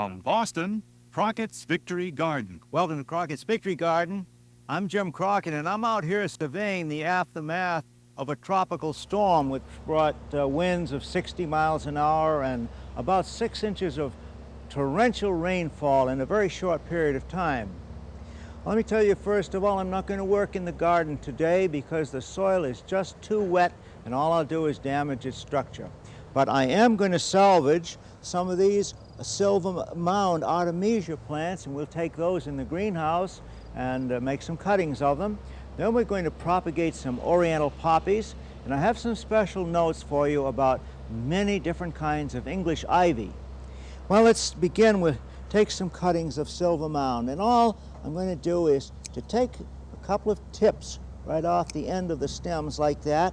From Boston, Crockett's Victory Garden. Welcome to Crockett's Victory Garden. I'm Jim Crockett, and I'm out here surveying the aftermath of a tropical storm which brought winds of 60 miles an hour and about 6 inches of torrential rainfall in a very short period of time. Let me tell you, first of all, I'm not going to work in the garden today because the soil is just too wet and all I'll do is damage its structure. But I am going to salvage some of these silver mound artemisia plants, and we'll take those in the greenhouse and make some cuttings of them. Then we're going to propagate some oriental poppies, and I have some special notes for you about many different kinds of English ivy. Well, let's begin with take some cuttings of silver mound, and all I'm going to do is to take a couple of tips right off the end of the stems like that.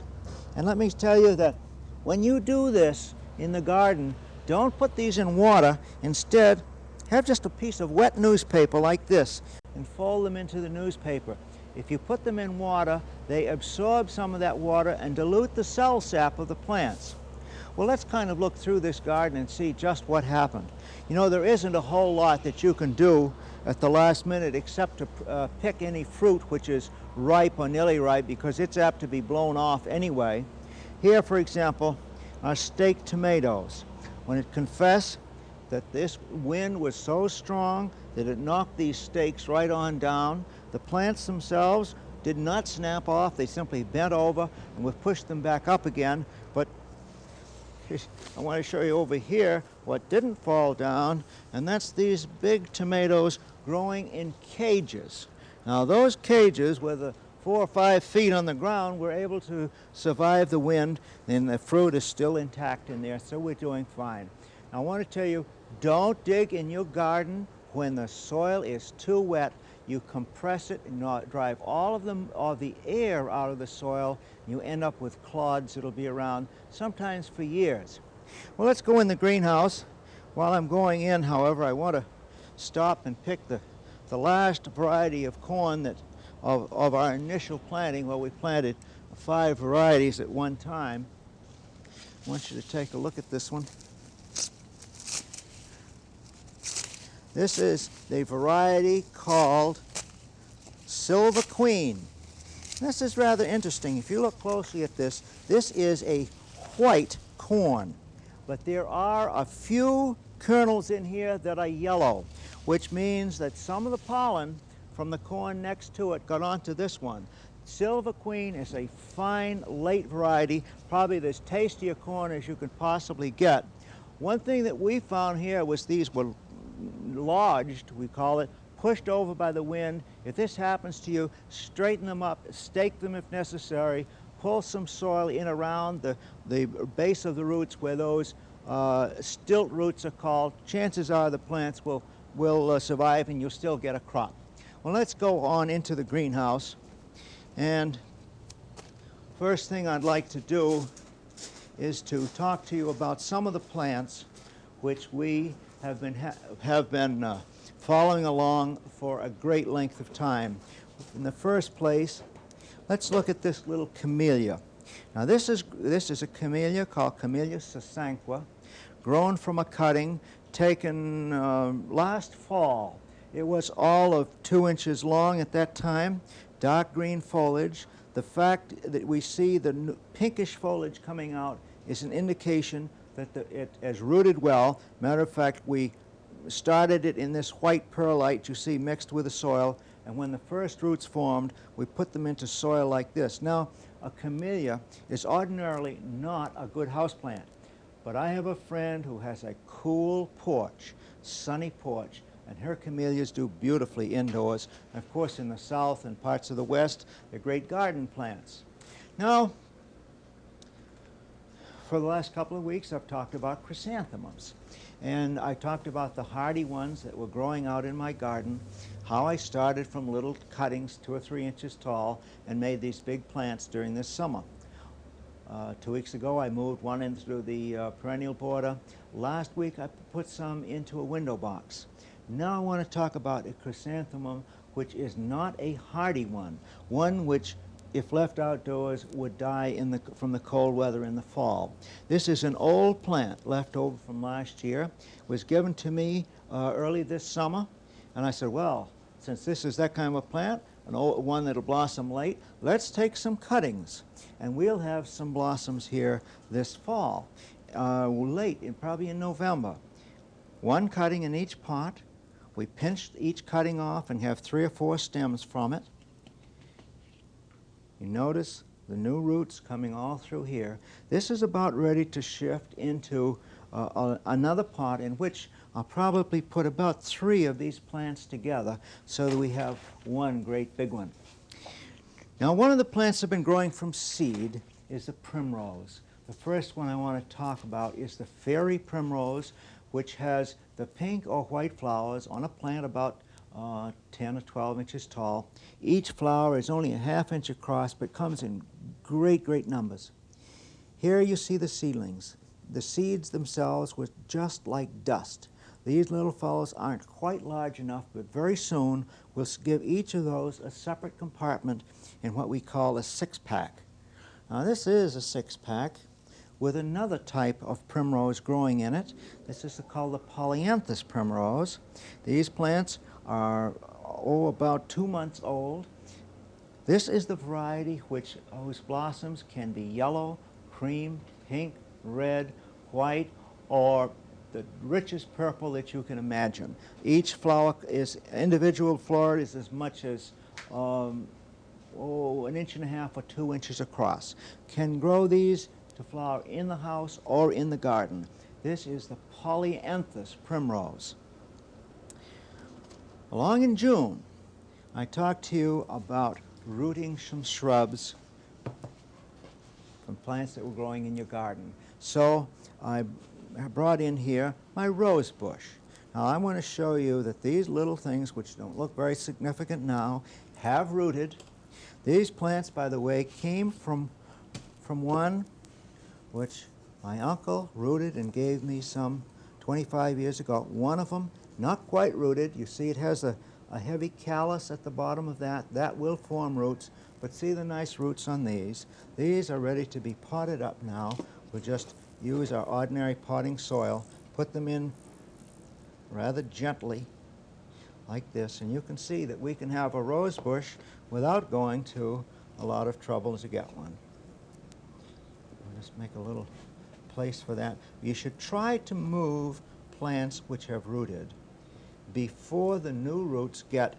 And let me tell you that when you do this in the garden, don't put these in water. Instead, have just a piece of wet newspaper like this and fold them into the newspaper. If you put them in water, they absorb some of that water and dilute the cell sap of the plants. Well, let's kind of look through this garden and see just what happened. You know, there isn't a whole lot that you can do at the last minute except to pick any fruit which is ripe or nearly ripe, because it's apt to be blown off anyway. Here, for example, are staked tomatoes. When it confessed that this wind was so strong that it knocked these stakes right on down, the plants themselves did not snap off. They simply bent over, and we've pushed them back up again. But I want to show you over here what didn't fall down, and that's these big tomatoes growing in cages. Now, those cages, with 4 or 5 feet on the ground, were able to survive the wind, and the fruit is still intact in there, so we're doing fine. Now, I want to tell you, don't dig in your garden when the soil is too wet. You compress it and drive all of the air out of the soil. You end up with clods that'll be around sometimes for years. Well, let's go in the greenhouse. While I'm going in, however, I want to stop and pick the last variety of corn that of our initial planting. Well, we planted 5 varieties at one time. I want you to take a look at this one. This is the variety called Silver Queen. This is rather interesting. If you look closely at this, this is a white corn, but there are a few kernels in here that are yellow, which means that some of the pollen from the corn next to it got onto this one. Silver Queen is a fine late variety, probably as tasty a corn as you could possibly get. One thing that we found here was these were lodged, we call it, pushed over by the wind. If this happens to you, straighten them up, stake them if necessary, pull some soil in around the base of the roots where those stilt roots are called. Chances are the plants will survive and you'll still get a crop. Well, let's go on into the greenhouse, and first thing I'd like to do is to talk to you about some of the plants which we have been following along for a great length of time. In the first place, let's look at this little camellia. Now, this is a camellia called Camellia sasanqua, grown from a cutting taken last fall. It was all of 2 inches long at that time, dark green foliage. The fact that we see the pinkish foliage coming out is an indication that it has rooted well. Matter of fact, we started it in this white perlite you see mixed with the soil, and when the first roots formed, we put them into soil like this. Now, a camellia is ordinarily not a good houseplant, but I have a friend who has a cool porch, sunny porch, and her camellias do beautifully indoors. And of course, in the south and parts of the west, they're great garden plants. Now, for the last couple of weeks, I've talked about chrysanthemums. And I talked about the hardy ones that were growing out in my garden, how I started from little cuttings 2 or 3 inches tall and made these big plants during this summer. 2 weeks ago, I moved one into the perennial border. Last week, I put some into a window box. Now I want to talk about a chrysanthemum which is not a hardy one which if left outdoors, would die from the cold weather in the fall. This is an old plant left over from last year. It was given to me early this summer, and I said, well, since this is that kind of a plant, one that'll blossom late, let's take some cuttings, and we'll have some blossoms here this fall, probably in November. One cutting in each pot. We pinch each cutting off and have 3 or 4 stems from it. You notice the new roots coming all through here. This is about ready to shift into another pot in which I'll probably put about 3 of these plants together so that we have one great big one. Now, one of the plants that have been growing from seed is the primrose. The first one I want to talk about is the fairy primrose, which has the pink or white flowers on a plant about 10 or 12 inches tall. Each flower is only a ½ inch across, but comes in great, great numbers. Here you see the seedlings. The seeds themselves were just like dust. These little fellows aren't quite large enough, but very soon we'll give each of those a separate compartment in what we call a 6-pack. Now, this is a 6-pack with another type of primrose growing in it. This is called the polyanthus primrose. These plants are about 2 months old. This is the variety whose blossoms can be yellow, cream, pink, red, white, or the richest purple that you can imagine. Each flower individual flower is as much as 1.5 inches or 2 inches across. Can grow these to flower in the house or in the garden. This is the polyanthus primrose. Along in June, I talked to you about rooting some shrubs from plants that were growing in your garden. So I brought in here my rose bush. Now, I want to show you that these little things, which don't look very significant now, have rooted. These plants, by the way, came from one which my uncle rooted and gave me some 25 years ago. One of them, not quite rooted. You see it has a heavy callus at the bottom of that. That will form roots, but see the nice roots on these. These are ready to be potted up now. We'll just use our ordinary potting soil, put them in rather gently like this, and you can see that we can have a rose bush without going to a lot of trouble to get one. Just make a little place for that. You should try to move plants which have rooted before the new roots get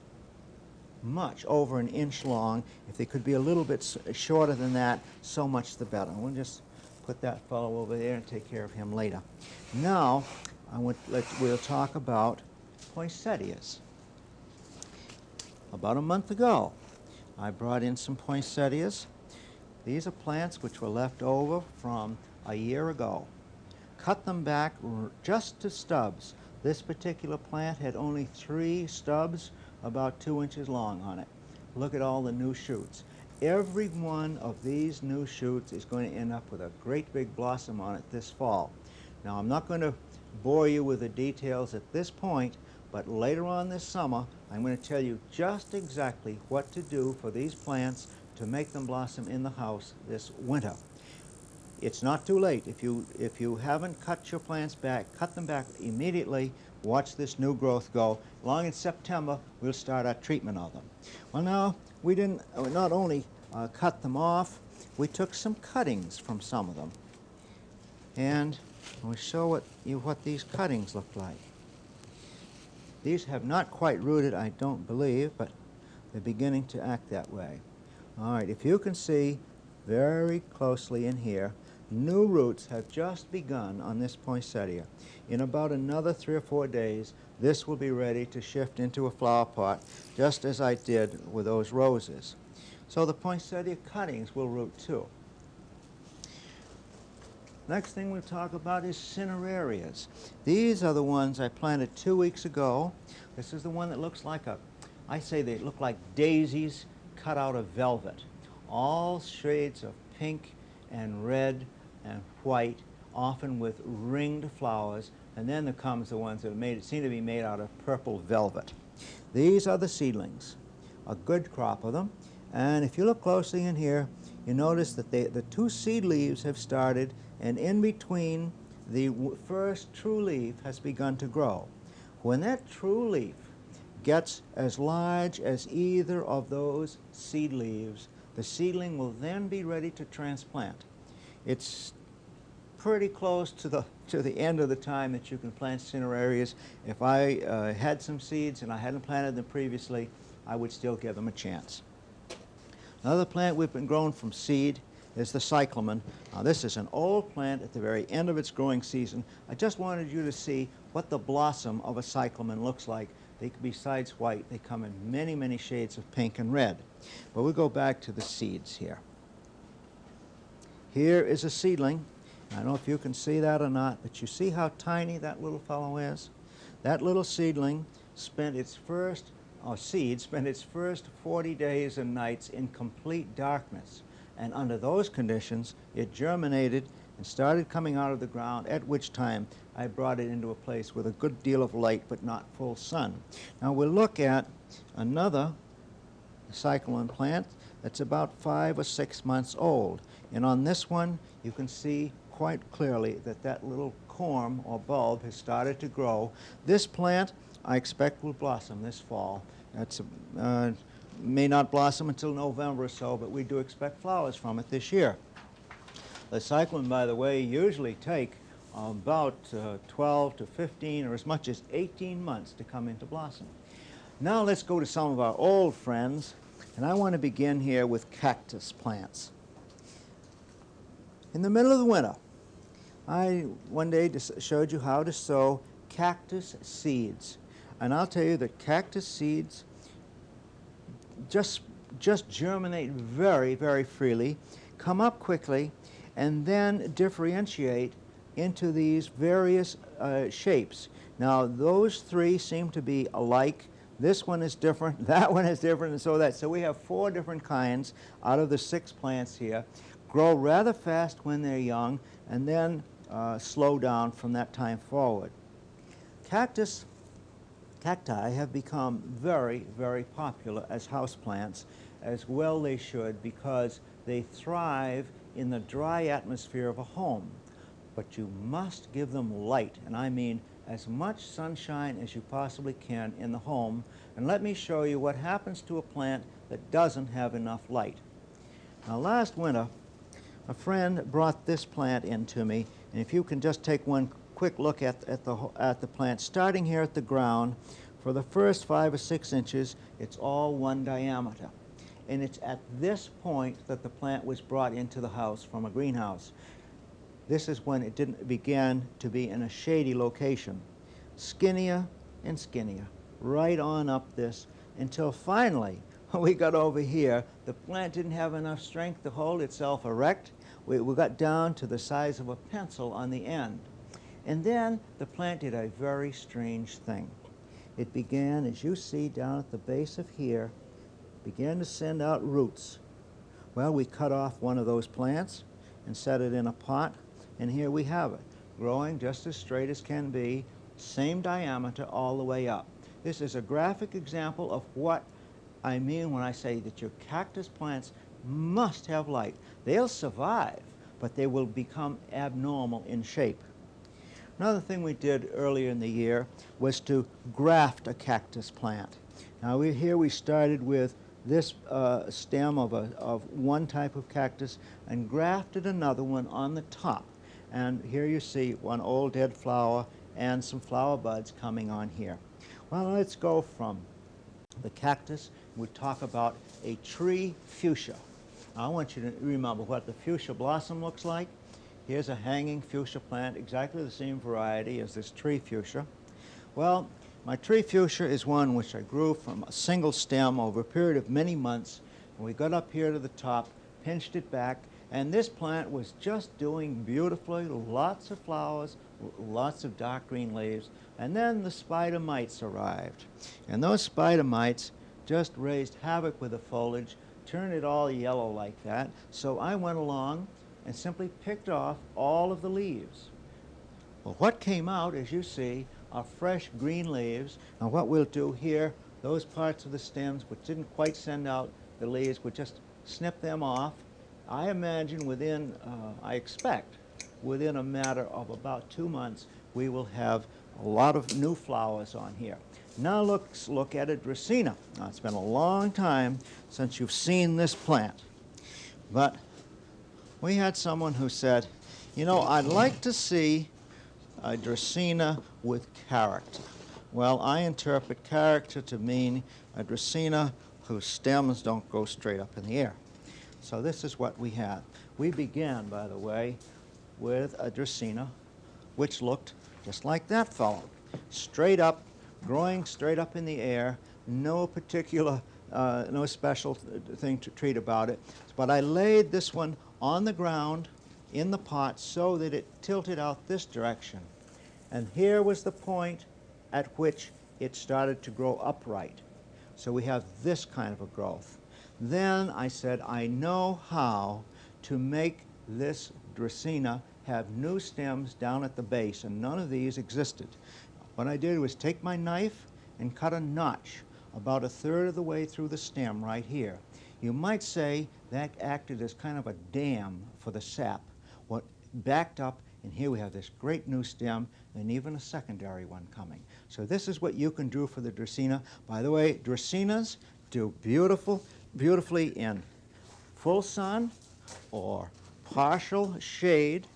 much over 1 inch long. If they could be a little bit shorter than that, so much the better. We'll just put that fellow over there and take care of him later. Now, we'll talk about poinsettias. About a month ago, I brought in some poinsettias. These are plants which were left over from a year ago. Cut them back just to stubs. This particular plant had only 3 stubs about 2 inches long on it. Look at all the new shoots. Every one of these new shoots is going to end up with a great big blossom on it this fall. Now, I'm not going to bore you with the details at this point, but later on this summer, I'm going to tell you just exactly what to do for these plants to make them blossom in the house this winter. It's not too late. If you haven't cut your plants back, cut them back immediately. Watch this new growth go. Along in September, we'll start our treatment of them. Well, now, we didn't not only cut them off, we took some cuttings from some of them. And we'll show you what these cuttings look like. These have not quite rooted, I don't believe, but they're beginning to act that way. All right, if you can see very closely in here, new roots have just begun on this poinsettia. In about another 3 or 4 days, this will be ready to shift into a flower pot, just as I did with those roses. So the poinsettia cuttings will root too. Next thing we'll talk about is cinerarias. These are the ones I planted 2 weeks ago. This is the one that looks like I say they look like daisies cut out of velvet. All shades of pink and red and white, often with ringed flowers, and then there comes the ones that seem to be made out of purple velvet. These are the seedlings, a good crop of them, And if you look closely in here, you notice that the two seed leaves have started, and in between the first true leaf has begun to grow. When that true leaf gets as large as either of those seed leaves, the seedling will then be ready to transplant. It's pretty close to the end of the time that you can plant cinerarias. If I had some seeds and I hadn't planted them previously, I would still give them a chance. Another plant we've been growing from seed is the cyclamen. Now this is an old plant at the very end of its growing season. I just wanted you to see what the blossom of a cyclamen looks like. Besides white, they come in many, many shades of pink and red. But we'll go back to the seeds here. Here is a seedling. I don't know if you can see that or not, but you see how tiny that little fellow is? That little seedling spent its first, or seed, spent its first 40 days and nights in complete darkness. And under those conditions, it germinated and started coming out of the ground, at which time I brought it into a place with a good deal of light but not full sun. Now we'll look at another cyclamen plant that's about 5 or 6 months old. And on this one, you can see quite clearly that that little corm or bulb has started to grow. This plant, I expect, will blossom this fall. It's may not blossom until November or so, but we do expect flowers from it this year. The cyclamen, by the way, usually take about 12 to 15 or as much as 18 months to come into blossom. Now let's go to some of our old friends, and I want to begin here with cactus plants. In the middle of the winter, I one day showed you how to sow cactus seeds. And I'll tell you that cactus seeds just germinate very, very freely, come up quickly, and then differentiate into these various shapes. Now, those three seem to be alike. This one is different, that one is different, and so that. So we have 4 different kinds out of the 6 plants here. Grow rather fast when they're young, and then slow down from that time forward. Cacti have become very, very popular as houseplants, as well they should, because they thrive in the dry atmosphere of a home. But you must give them light, and I mean as much sunshine as you possibly can in the home. And let me show you what happens to a plant that doesn't have enough light. Now, last winter, a friend brought this plant in to me, and if you can just take one quick look at the plant, starting here at the ground, for the first 5 or 6 inches, it's all one diameter. And it's at this point that the plant was brought into the house from a greenhouse. This is when it began to be in a shady location. Skinnier and skinnier, right on up this, until finally, when we got over here, the plant didn't have enough strength to hold itself erect. We got down to the size of a pencil on the end. And then the plant did a very strange thing. It began, as you see down at the base of here, began to send out roots. Well, we cut off one of those plants and set it in a pot, and here we have it, growing just as straight as can be, same diameter all the way up. This is a graphic example of what I mean when I say that your cactus plants must have light. They'll survive, but they will become abnormal in shape. Another thing we did earlier in the year was to graft a cactus plant. Now here we started with this stem of one type of cactus and grafted another one on the top. And here you see one old dead flower and some flower buds coming on here. Well, let's go from the cactus. We talk about a tree fuchsia. Now, I want you to remember what the fuchsia blossom looks like. Here's a hanging fuchsia plant, exactly the same variety as this tree fuchsia. Well, my tree fuchsia is one which I grew from a single stem over a period of many months. And we got up here to the top, pinched it back, and this plant was just doing beautifully, lots of flowers, lots of dark green leaves, and then the spider mites arrived. And those spider mites just raised havoc with the foliage, turned it all yellow like that. So I went along and simply picked off all of the leaves. Well, what came out, as you see, are fresh green leaves. And what we'll do here, those parts of the stems which didn't quite send out the leaves, would just snip them off. I imagine I expect within a matter of about 2 months, we will have a lot of new flowers on here. Now let's look at a dracaena. Now, it's been a long time since you've seen this plant, but we had someone who said, you know, I'd like to see a dracaena with character. Well, I interpret character to mean a dracaena whose stems don't go straight up in the air. So this is what we had. We began, by the way, with a dracaena which looked just like that fellow. Straight up, growing straight up in the air, no particular, no special thing to treat about it. But I laid this one on the ground in the pot so that it tilted out this direction. And here was the point at which it started to grow upright. So we have this kind of a growth. Then I said, I know how to make this dracaena have new stems down at the base, and none of these existed. What I did was take my knife and cut a notch about 1/3 of the way through the stem right here. You might say that acted as kind of a dam for the sap. What backed up, and here we have this great new stem and even a secondary one coming. So this is what you can do for the dracaena. By the way, dracaenas do beautifully in full sun or partial shade.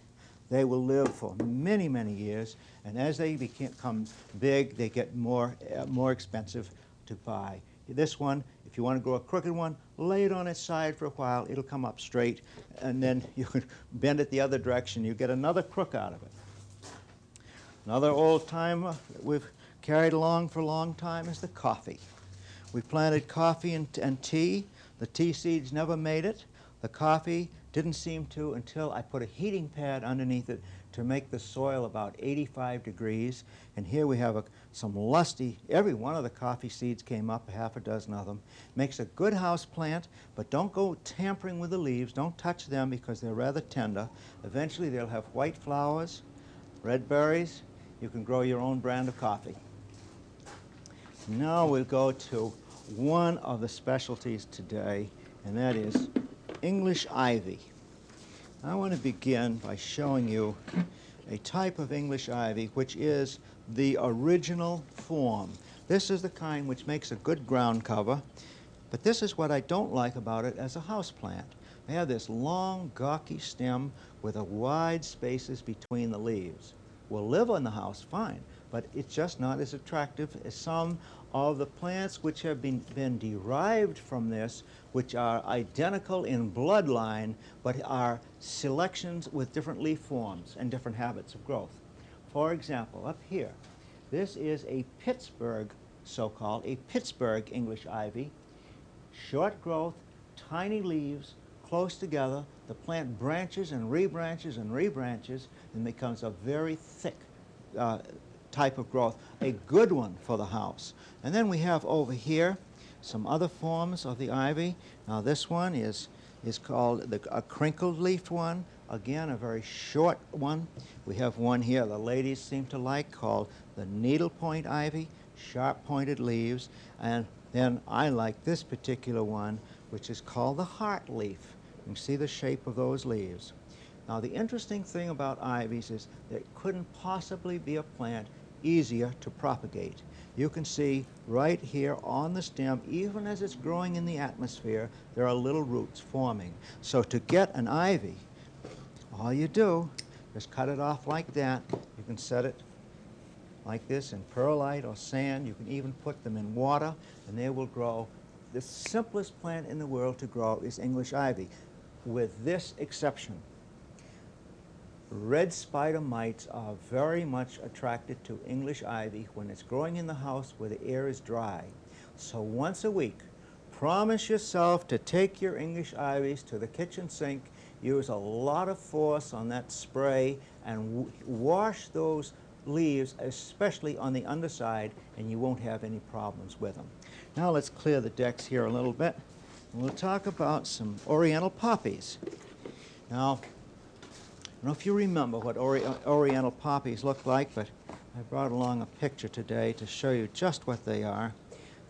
They will live for many, many years, and as they become big, they get more expensive to buy. This one, if you want to grow a crooked one, lay it on its side for a while. It'll come up straight, and then you can bend it the other direction. You get another crook out of it. Another old timer that we've carried along for a long time is the coffee. We planted coffee and tea. The tea seeds never made it. The coffee didn't seem to until I put a heating pad underneath it to make the soil about 85 degrees. And here we have some lusty, every one of the coffee seeds came up, 6 of them. Makes a good house plant, but don't go tampering with the leaves. Don't touch them because they're rather tender. Eventually they'll have white flowers, red berries. You can grow your own brand of coffee. Now we'll go to one of the specialties today, and that is English ivy. I want to begin by showing you a type of English ivy which is the original form. This is the kind which makes a good ground cover, but this is what I don't like about it as a house plant. They have this long, gawky stem with wide spaces between the leaves. Will live on the house fine, but it's just not as attractive as some of the plants which have been derived from this, which are identical in bloodline, but are selections with different leaf forms and different habits of growth. For example, up here, this is a Pittsburgh, so-called, a Pittsburgh English ivy. Short growth, tiny leaves, close together. The plant branches and rebranches and becomes a very thick type of growth, a good one for the house. And then we have over here some other forms of the ivy. Now this one is called a crinkled leafed one. Again, a very short one. We have one here the ladies seem to like called the needlepoint ivy, sharp pointed leaves. And then I like this particular one, which is called the heart leaf. You can see the shape of those leaves. Now the interesting thing about ivies is there couldn't possibly be a plant easier to propagate. You can see right here on the stem, even as it's growing in the atmosphere, there are little roots forming. So to get an ivy, all you do is cut it off like that. You can set it like this in perlite or sand. You can even put them in water and they will grow. The simplest plant in the world to grow is English ivy, with this exception. Red spider mites are very much attracted to English ivy when it's growing in the house where the air is dry. So once a week, promise yourself to take your English ivies to the kitchen sink, use a lot of force on that spray, and wash those leaves, especially on the underside, and you won't have any problems with them. Now let's clear the decks here a little bit. We'll talk about some oriental poppies. Now, I don't know if you remember what oriental poppies look like, but I brought along a picture today to show you just what they are.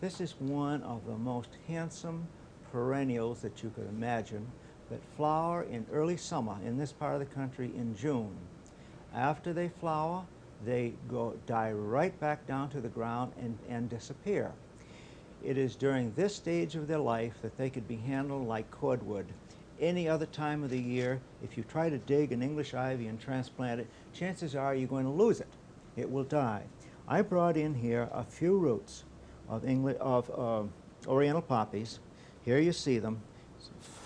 This is one of the most handsome perennials that you could imagine that flower in early summer in this part of the country in June. After they flower, they die right back down to the ground and disappear. It is during this stage of their life that they could be handled like cordwood. Any other time of the year, if you try to dig an English ivy and transplant it, chances are you're going to lose it. It will die. I brought in here a few roots of oriental poppies. Here you see them.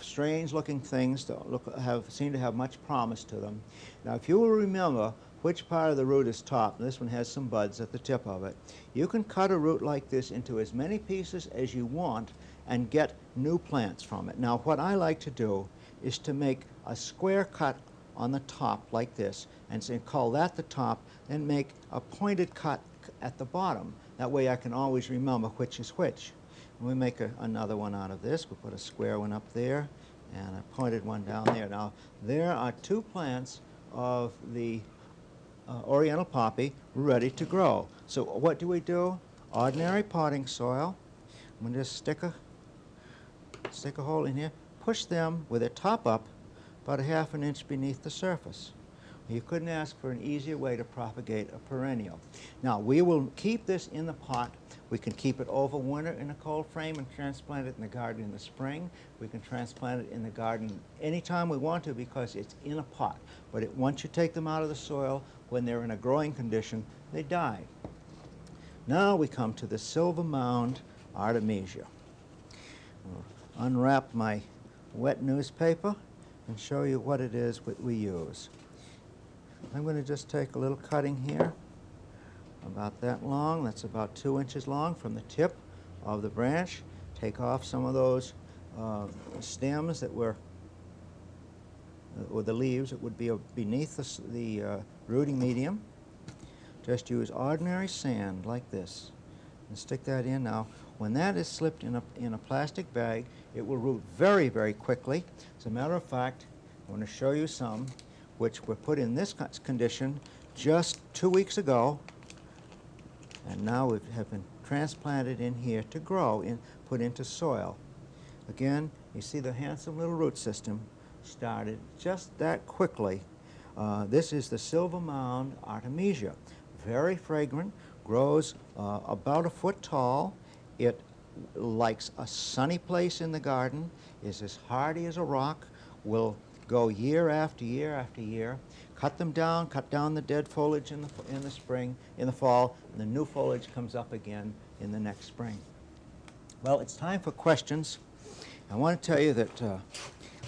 Strange looking things that seem to have much promise to them. Now if you will remember which part of the root is top, and this one has some buds at the tip of it, you can cut a root like this into as many pieces as you want and get new plants from it. Now what I like to do is to make a square cut on the top like this and say, call that the top, and make a pointed cut at the bottom. That way I can always remember which is which. And we make another one out of this. We put a square one up there and a pointed one down there. Now there are two plants of the oriental poppy ready to grow. So what do? Ordinary potting soil. I'm going to just stick a hole in here, push them with their top up about a ½ an inch beneath the surface. You couldn't ask for an easier way to propagate a perennial. Now we will keep this in the pot. We can keep it over winter in a cold frame and transplant it in the garden in the spring. We can transplant it in the garden anytime we want to because it's in a pot. But once you take them out of the soil, when they're in a growing condition, they die. Now we come to the silver mound artemisia. I'll unwrap my wet newspaper and show you what it is that we use. I'm going to just take a little cutting here, about that long. That's about 2 inches long from the tip of the branch. Take off some of those stems that were, or the leaves that would be beneath the rooting medium. Just use ordinary sand like this and stick that in. Now, when that is slipped in a plastic bag, it will root very, very quickly. As a matter of fact, I want to show you some which were put in this condition just 2 weeks ago, and now we have been transplanted in here to grow, put into soil. Again, you see the handsome little root system started just that quickly. This is the silver mound artemisia. Very fragrant, grows about 1 foot tall. It likes a sunny place in the garden, is as hardy as a rock, will go year after year after year. Cut them down, cut down the dead foliage in the spring, in the fall, and the new foliage comes up again in the next spring. Well, it's time for questions. I want to tell you that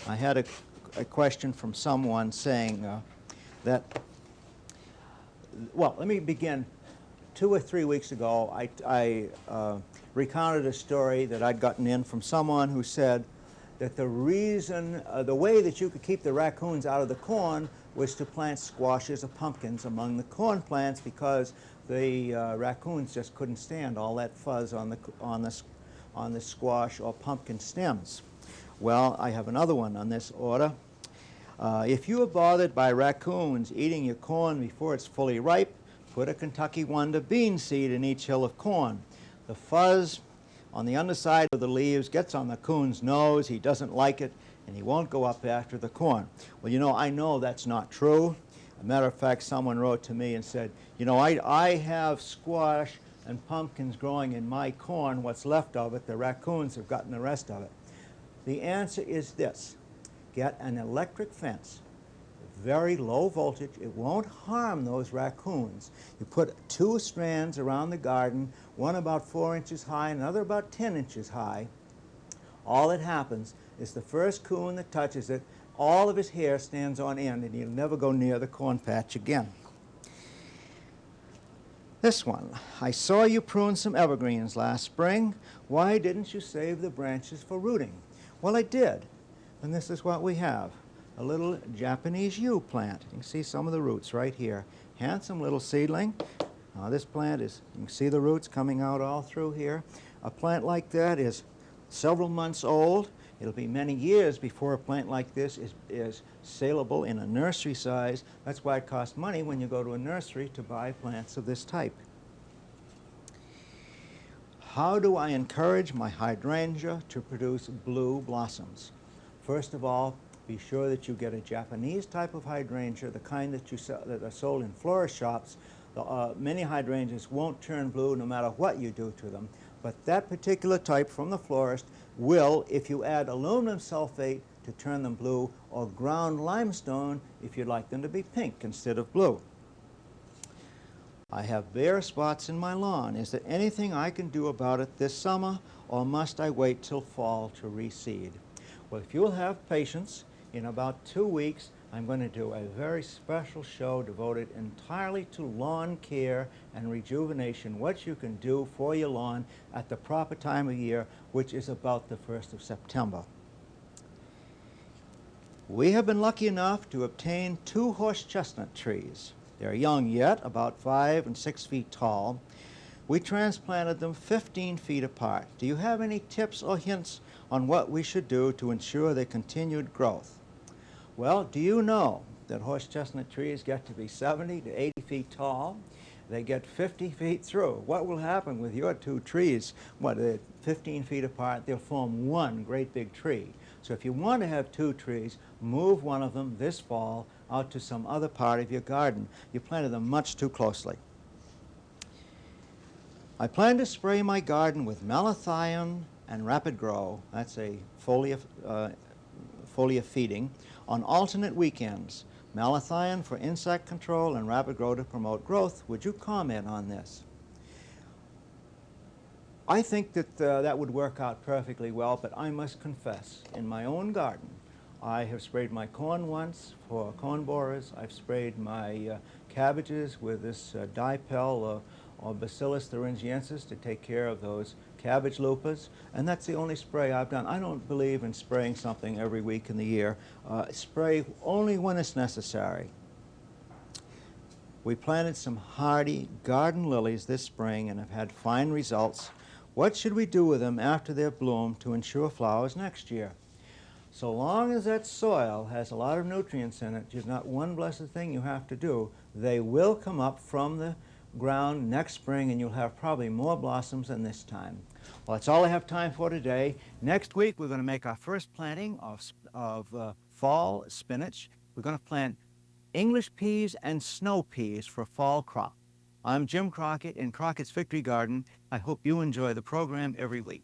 I had a question from someone saying that, well, let me begin. 2 or 3 weeks ago, I recounted a story that I'd gotten in from someone who said that the reason, the way that you could keep the raccoons out of the corn was to plant squashes or pumpkins among the corn plants because the raccoons just couldn't stand all that fuzz on the squash or pumpkin stems. Well, I have another one on this order. If you are bothered by raccoons eating your corn before it's fully ripe, put a Kentucky Wonder bean seed in each hill of corn. The fuzz on the underside of the leaves gets on the coon's nose, he doesn't like it, and he won't go up after the corn. Well, you know, I know that's not true. As a matter of fact, someone wrote to me and said, you know, I have squash and pumpkins growing in my corn, what's left of it, the raccoons have gotten the rest of it. The answer is this: get an electric fence, very low voltage. It won't harm those raccoons. You put 2 strands around the garden, one about 4 inches high, another about 10 inches high. All that happens is the first coon that touches it, all of his hair stands on end and he'll never go near the corn patch again. This one, I saw you prune some evergreens last spring. Why didn't you save the branches for rooting? Well, I did, and this is what we have. A little Japanese yew plant. You can see some of the roots right here. Handsome little seedling. This plant is, you can see the roots coming out all through here. A plant like that is several months old. It'll be many years before a plant like this is saleable in a nursery size. That's why it costs money when you go to a nursery to buy plants of this type. How do I encourage my hydrangea to produce blue blossoms? First of all, be sure that you get a Japanese type of hydrangea, the kind that that are sold in florist shops. Many hydrangeas won't turn blue no matter what you do to them, but that particular type from the florist will, if you add aluminum sulfate, to turn them blue, or ground limestone if you'd like them to be pink instead of blue. I have bare spots in my lawn. Is there anything I can do about it this summer, or must I wait till fall to reseed? Well, if you'll have patience, in about 2 weeks, I'm going to do a very special show devoted entirely to lawn care and rejuvenation, what you can do for your lawn at the proper time of year, which is about the 1st of September. We have been lucky enough to obtain 2 horse chestnut trees. They're young yet, about 5 and 6 feet tall. We transplanted them 15 feet apart. Do you have any tips or hints on what we should do to ensure their continued growth? Well, do you know that horse chestnut trees get to be 70 to 80 feet tall? They get 50 feet through. What will happen with your 2 trees? What, they're 15 feet apart, they'll form one great big tree. So if you want to have 2 trees, move one of them this fall out to some other part of your garden. You planted them much too closely. I plan to spray my garden with malathion and rapid grow, that's a foliar feeding, on alternate weekends. Malathion for insect control and rapid grow to promote growth. Would you comment on this? I think that that would work out perfectly well, but I must confess, in my own garden, I have sprayed my corn once for corn borers. I've sprayed my cabbages with this dipel or Bacillus thuringiensis to take care of those cabbage lupus, and that's the only spray I've done. I don't believe in spraying something every week in the year. Spray only when it's necessary. We planted some hardy garden lilies this spring and have had fine results. What should we do with them after they've bloomed to ensure flowers next year? So long as that soil has a lot of nutrients in it, there's not one blessed thing you have to do. They will come up from the ground next spring, and you'll have probably more blossoms than this time. Well, that's all I have time for today. Next week, we're going to make our first planting of fall spinach. We're going to plant English peas and snow peas for fall crop. I'm Jim Crockett in Crockett's Victory Garden. I hope you enjoy the program every week.